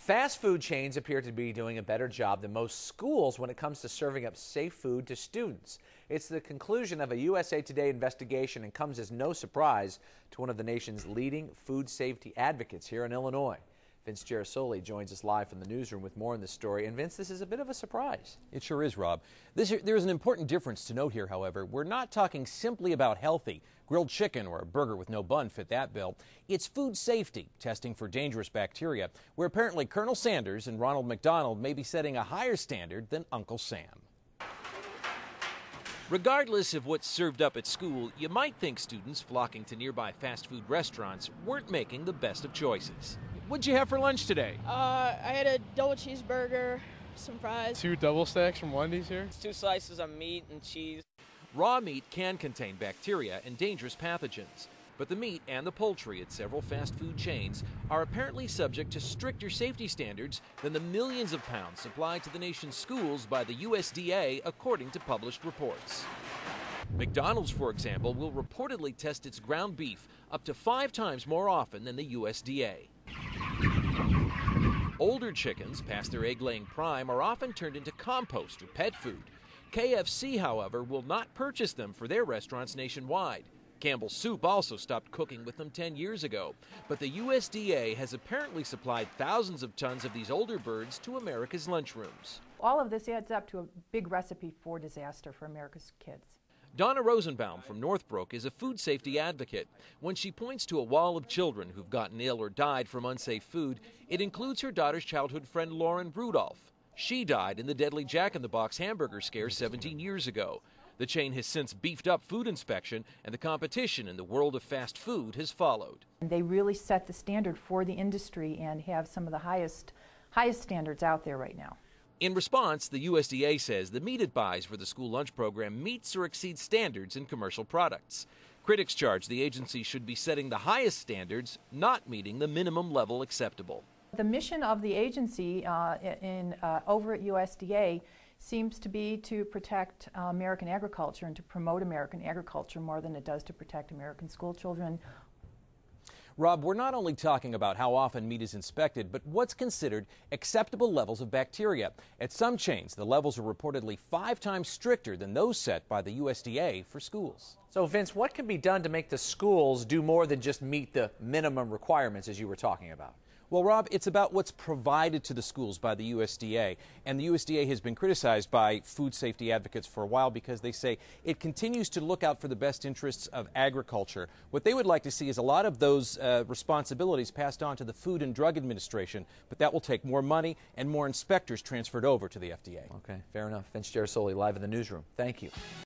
Fast food chains appear to be doing a better job than most schools when it comes to serving up safe food to students. It's the conclusion of a USA Today investigation and comes as no surprise to one of the nation's leading food safety advocates here in Illinois. Vince Gerasoli joins us live from the newsroom with more on this story. And Vince, this is a bit of a surprise. It sure is, Rob. There's an important difference to note here, however. We're not talking simply about healthy. Grilled chicken or a burger with no bun fit that bill. It's food safety, testing for dangerous bacteria, where apparently Colonel Sanders and Ronald McDonald may be setting a higher standard than Uncle Sam. Regardless of what's served up at school, you might think students flocking to nearby fast food restaurants weren't making the best of choices. What'd you have for lunch today? I had a double cheeseburger, some fries. 2 double stacks from Wendys here. 2 slices of meat and cheese. Raw meat can contain bacteria and dangerous pathogens, but the meat and the poultry at several fast food chains are apparently subject to stricter safety standards than the millions of pounds supplied to the nation's schools by the USDA, according to published reports. McDonald's, for example, will reportedly test its ground beef up to 5 times more often than the USDA. Older chickens, past their egg-laying prime, are often turned into compost or pet food. KFC, however, will not purchase them for their restaurants nationwide. Campbell's Soup also stopped cooking with them 10 years ago. But the USDA has apparently supplied thousands of tons of these older birds to America's lunchrooms. All of this adds up to a big recipe for disaster for America's kids. Donna Rosenbaum from Northbrook is a food safety advocate. When she points to a wall of children who've gotten ill or died from unsafe food, it includes her daughter's childhood friend Lauren Rudolph. She died in the deadly Jack-in-the-Box hamburger scare 17 years ago. The chain has since beefed up food inspection, and the competition in the world of fast food has followed. They really set the standard for the industry and have some of the highest standards out there right now. In response, the USDA says the meat it buys for the school lunch program meets or exceeds standards in commercial products. Critics charge the agency should be setting the highest standards, not meeting the minimum level acceptable. The mission of the agency over at USDA seems to be to protect American agriculture and to promote American agriculture more than it does to protect American school children. Rob, we're not only talking about how often meat is inspected, but what's considered acceptable levels of bacteria. At some chains, the levels are reportedly 5 times stricter than those set by the USDA for schools. So, Vince, what can be done to make the schools do more than just meet the minimum requirements as you were talking about? Well, Rob, it's about what's provided to the schools by the USDA. And the USDA has been criticized by food safety advocates for a while because they say it continues to look out for the best interests of agriculture. What they would like to see is a lot of those responsibilities passed on to the Food and Drug Administration, but that will take more money and more inspectors transferred over to the FDA. Okay, fair enough. Vince Gerasoli live in the newsroom. Thank you.